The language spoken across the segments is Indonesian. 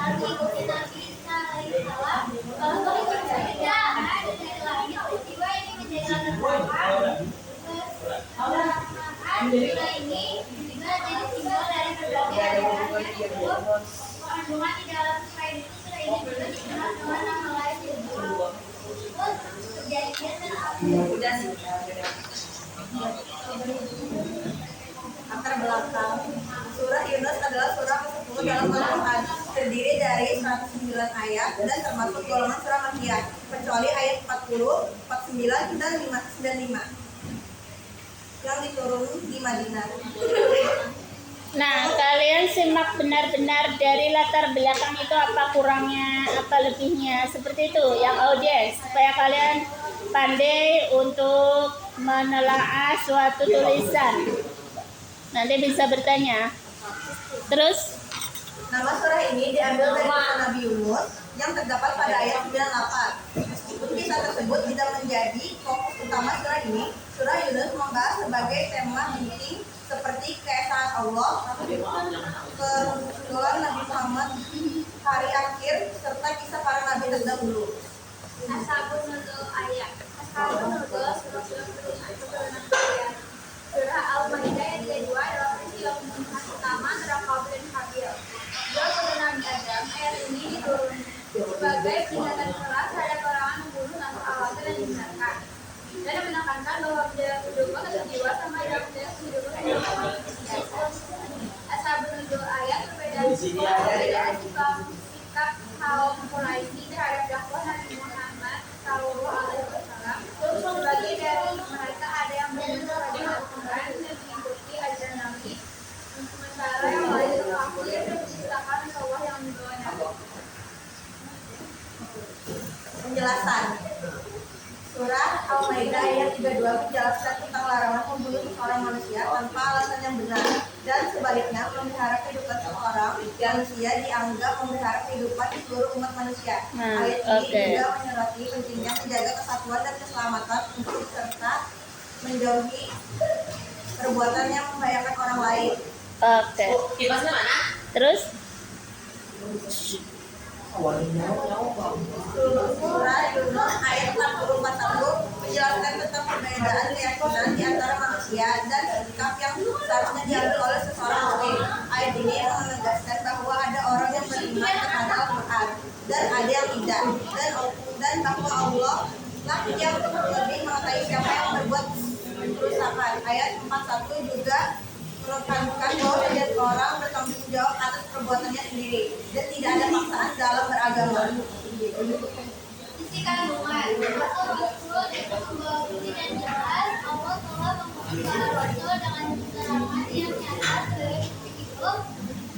Kandungan di dalam surah itu surah ini juga dikenal dengan nama lain yaitu Perjanjian dan Latar belakang surah Yunus adalah surah ke-10 dalam Al-Quran, terdiri dari 109 ayat dan termasuk golongan surah Makkiyah, kecuali ayat 40, 49 dan 95 yang diturun di Madinah. Nah, kalian simak benar-benar dari latar belakang itu apa kurangnya, apa lebihnya, seperti itu yang audiens, supaya kalian pandai untuk menelaah suatu tulisan. Nanti bisa bertanya. Terus Nama surah ini diambil dari kisah Nabi Yunus yang terdapat pada ayat 98. Meskipun kisah tersebut tidak menjadi fokus utama surah ini, surah Yunus membahas sebagai tema penting seperti keesaan Allah, kemunculan Nabi Muhammad, hari akhir, serta kisah para nabi terdahulu. Ashabun Nuzul ayat. Ashabun Nuzul surah-surah keturunan ayat. Surah Al-Maidah yang 32 adalah peristiwa pembunuhan pertama antara Qabil dan Habil. Dua keturunan Adam. Ayat ini diturunkan sebagai peringatan keras terhadap orang membunuh tanpa alasan dan dibenarkan, dan menekankan bahwa dalam kehidupan tetap jiwa sama dalam kehidupan manusia. Ashabun Nuzul ayat berbeda dari sikap kaum Quraisy terhadap dakwah Nabi Muhammad Sallallahu Alaihi Wasallam. Sebagai dari mereka ada yang beriman kepada Al-Quran dan mengikuti ajaran Nabi, sementara yang lain mengakui dan menciptakan Allah yang membawa Nabi. Penjelasan surah Al-Maidah ayat 32 menjelaskan tentang larangan membunuh seorang manusia tanpa alasan yang benar, dan sebaliknya memelihara kehidupan seorang manusia dianggap memelihara kehidupan di seluruh umat manusia. Ayat ini juga menyoroti pentingnya menjaga kesatuan dan keselamatan untuk serta menjauhi perbuatan yang membahayakan orang lain. oke. Terus Surah Yunus ayat 41 menjelaskan tentang perbedaan keyakinan di antara manusia dan sikap yang seharusnya diambil oleh seseorang mukmin. Ayat ini menegaskan bahwa ada orang yang beriman kepada Al-Quran dan ada yang tidak, dan bahwa Allah lah yang lebih mengetahui siapa yang berbuat kerusakan. Ayat 41 juga menekankan bahwa setiap orang bertanggung jawab atas perbuatannya sendiri dan tidak ada paksaan dalam beragama. Isi kandungan Rasul itu membawa bukti dan jelas Allah telah mengutus para Rasul dengan keterangan yang nyata sebagai bukti itu,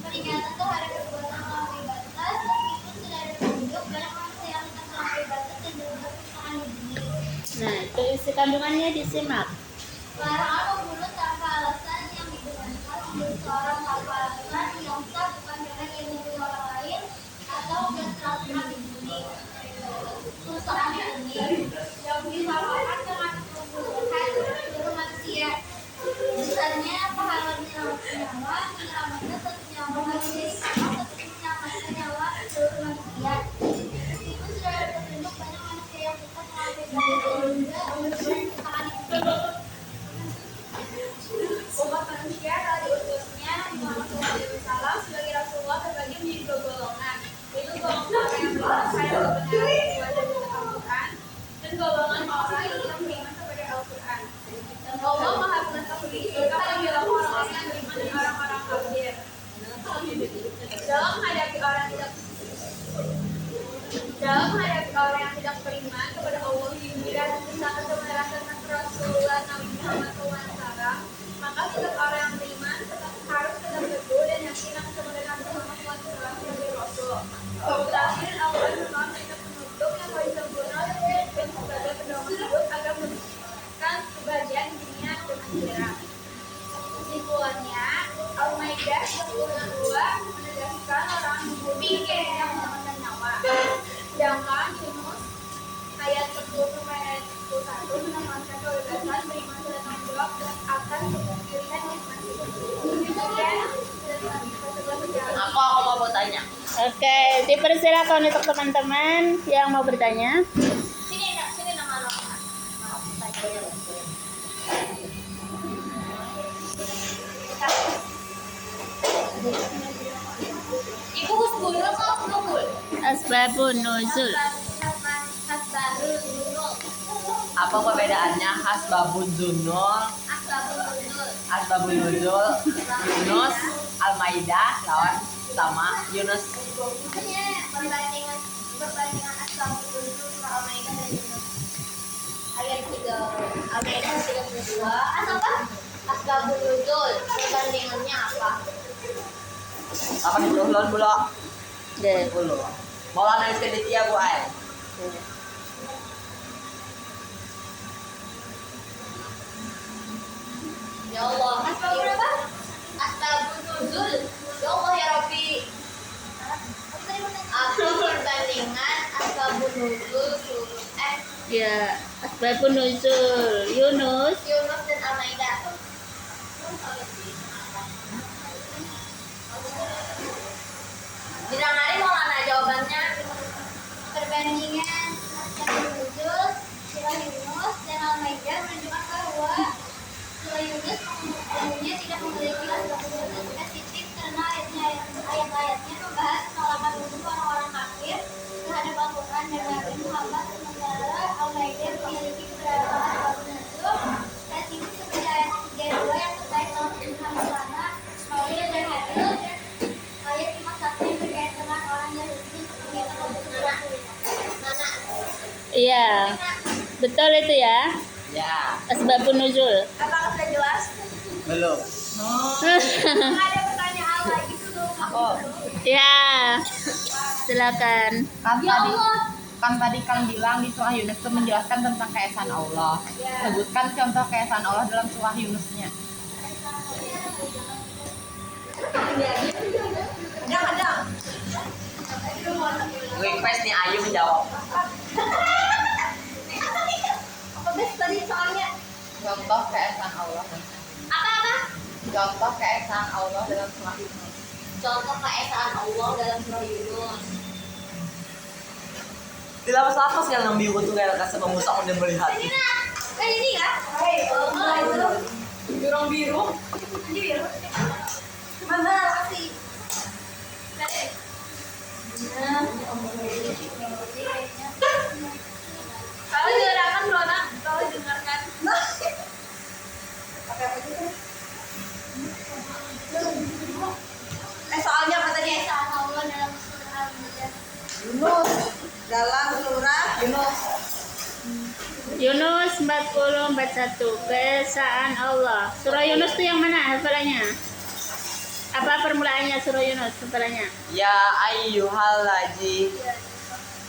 peringatan terhadap perbuatan melampaui batas. Meskipun sudah ada petunjuk, banyak manusia yang tetap melampaui batas dan berbuat kesalahan di dunia. nah, itu isi kandungannya disimak. Larangan membunuh tanpa alasan yang dibenarkan, membunuh seorang tanpa alasan yang sah bukan karena ia membunuh orang lain atau berserah di dunia. Kerusakan ini yang disamakan dengan pembunuhan seluruh manusia. Misalnya pahala menyelamatkan nyawa, menyelamatkan satu nyawa manusia sama seperti menyelamatkan nyawa seluruh manusia. Meskipun sudah ada petunjuk, banyak manusia yang tetap melakukan juga membunuh kesalahan itu. Umat manusia telah diutusnya Nabi Muhammad SAW sebagai Rasulullah terbagi menjadi dua golongan, yaitu golongan orang yang beriman kepada kebenaran dan Al-Quran, dan golongan orang yang tidak beriman kepada Al-Quran. Dan Allah Maha Mengetahui sikap dan perilaku orang-orang yang beriman dan orang-orang kafir. Dalam menghadapi orang yang tidak beriman kepada Allah di dunia dan misalkan kebenaran tentang Rasulullah Nabi Muhammad SAW, maka setiap orang yang beriman harus tetap teguh dan yakin akan kebenaran Muhammad SAW sebagai Rasul. Terakhir, Allah memang mereka penutup yang paling sempurna dan menjadikan sebagai pedoman tersebut agar mendapatkan kebahagiaan di dunia dan akhirat. Kesimpulannya, Al-Maidah 22 menegaskan orang membunuh yang menyelamatkan nyawa. Sedangkan Yunus ayat 10 ayat 11 menekankan kebebasan beriman dan tanggung jawab akan pilihan masing-masing. Demikian, Aku mau tanya. Oke, dipersilakan untuk teman-teman yang mau bertanya. Sini nama lo. Ibu husbul kok husbul. Asbabun nuzul. Asbabun nuzul. Apa perbedaannya Hasbabun Zunul, Asbabun Nuzul, Yunus, Al-Maidah lawan sama Yunus? Makanya perbandingan asbabun nuzul sama Al-Maidah dan Yunus. Ayat 3 Al-Maidah 32. Apa? Asbabun nuzul perbandingannya apa? Apa nih ulun bulok? Deh. Bulok. Mau analis ke dia Bu Ai. Ya Allah, asbabun apa? Asbabun nuzul. Ya Allah ya Rabbi. Apa perbandingan asbabun nuzul Ya, asbabun nuzul Yunus. Yunus dan Al-Maidah? Bilang hari mau mana jawabannya? Perbandingan asbabun nuzul surah Yunus dan Al-Maidah menunjukkan bahwa surah Yunus umumnya tidak memiliki asbabun nuzul spesifik karena ayat-ayatnya membahas penolakan wudhu orang-orang kafir terhadap Al-Quran dan Nabi Muhammad, sementara Al-Maidah memiliki beberapa asbabun nuzul spesifik seperti ayat 32 yang terkait dengan pembunuhan sana, maulid dan hadil, ayat 51 yang terkait dengan orang Yahudi kegiatan kebetulan. Mana? Iya, betul itu ya. Ya, Asbabun nuzul. Apakah sudah jelas? belum. Ada pertanyaan lagi tuh. Aku Ya, silakan. kan tadi kan bilang di surah Yunus itu menjelaskan tentang keesaan Allah. Sebutkan contoh keesaan Allah dalam surah Yunusnya. Ada. Request nih Ayu menjawab. Apa bes tadi soalnya? Contoh keesaan Allah. Apa? Contoh keesaan Allah dalam surah Yunus. Contoh keesaan Allah dalam surah Yunus. Di dalam satu yang biru tuh kayak kasih pemusak dan melihat. Ini nak, ini ya? Jurang biru. Ini biru. Mana kasih? Kalau dengarkan Rona, kalau dengarkan. Soalnya apa tadi? Keesaan Allah dalam surah Al-Maidah. Yunus. Dalam surah Yunus. Yunus 40:41. Keesaan Allah. Surah Yunus itu yang mana hafalannya? Apa permulaannya surah Yunus hafalannya? Ya ayyuhalladzina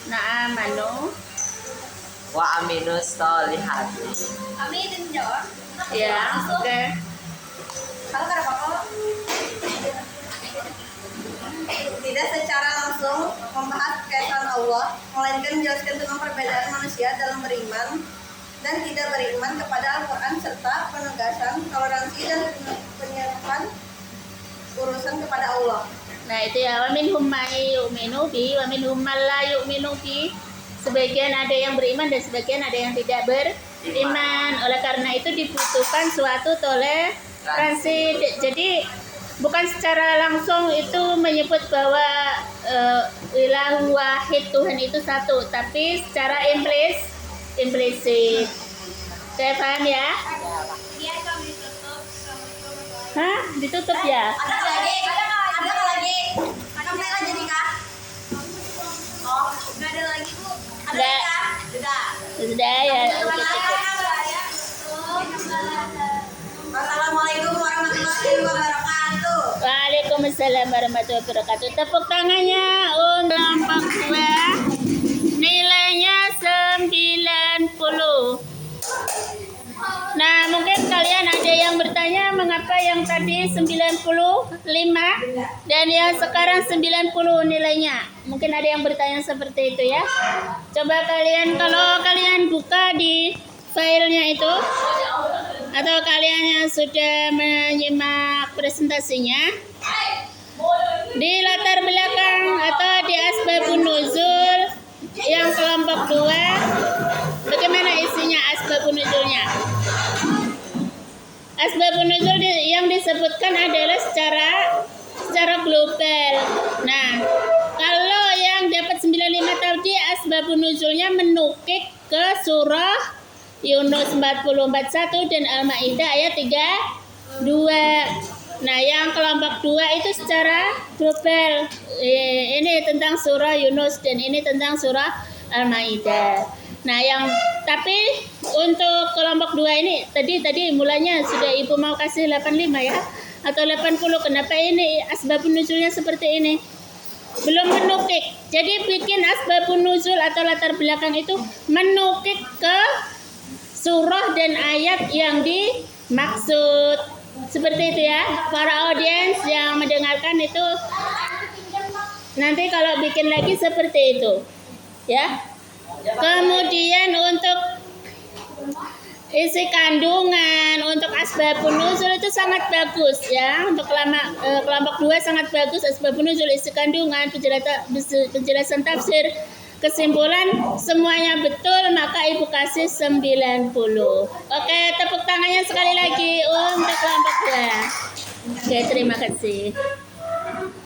Na'amanu. wa aminus solihati. Kami itu jawab. Ya, oke. Kalau ada apa-apa? Tidak secara langsung membahas keesaan Allah, melainkan menjelaskan tentang perbedaan manusia dalam beriman dan tidak beriman kepada Al-Quran serta penegasan toleransi dan penyeruan urusan kepada Allah. Nah, itu ya, wa minhum may yu'minu bi wa minhum man la yu'minu bi. Sebagian ada yang beriman dan sebagian ada yang tidak beriman. Oleh karena itu dibutuhkan suatu toleransi. Jadi bukan secara langsung itu menyebut bahwa ilahu wahid, Tuhan itu satu, tapi secara implisit. Saya paham ya? Dia kami tutup. Hah? Ditutup ya? Ada lagi? Ada lagi? Sampai aja nih kak. Oh, nggak ada lagi bu. Ada Nggak. kak? Sudah. Sudah ya, oke, cukup. Wassalamualaikum warahmatullahi wabarakatuh. Waalaikumsalam warahmatullahi wabarakatuh. Tepuk tangannya untuk kelompok 2. Nilainya 90. Nah, mungkin kalian ada yang bertanya mengapa yang tadi 95 dan yang sekarang 90 nilainya. Mungkin ada yang bertanya seperti itu ya. Coba kalian, kalau kalian buka di filenya itu atau kalian yang sudah menyimak presentasinya, Di latar belakang atau di asbabun nuzul yang kelompok 2, bagaimana isinya asbabun nuzulnya? Asbabun nuzul yang disebutkan adalah secara global. Nah, kalau yang dapat 95 tadi asbabun nuzulnya menukik ke surah Yunus 44:1 dan Al-Maidah ayat 32. Nah, yang kelompok 2 itu secara global. Ini tentang surah Yunus dan ini tentang surah Al-Maidah. Nah, tapi untuk kelompok 2 ini tadi mulanya sudah Ibu mau kasih 85 ya atau 80. Kenapa ini asbabun nuzulnya seperti ini? Belum menukik. Jadi bikin asbabun nuzul atau latar belakang itu menukik ke surah dan ayat yang dimaksud. Seperti itu ya. Para audiens yang mendengarkan itu nanti kalau bikin lagi seperti itu. Ya. Kemudian untuk isi kandungan, untuk asbabun nuzul itu sangat bagus ya. Untuk kelompok 2 sangat bagus asbabun nuzul, isi kandungan, penjelasan tafsir, kesimpulan semuanya betul, maka Ibu kasih 90. Oke, tepuk tangannya sekali lagi untuk kelompok 2. Oke, terima kasih.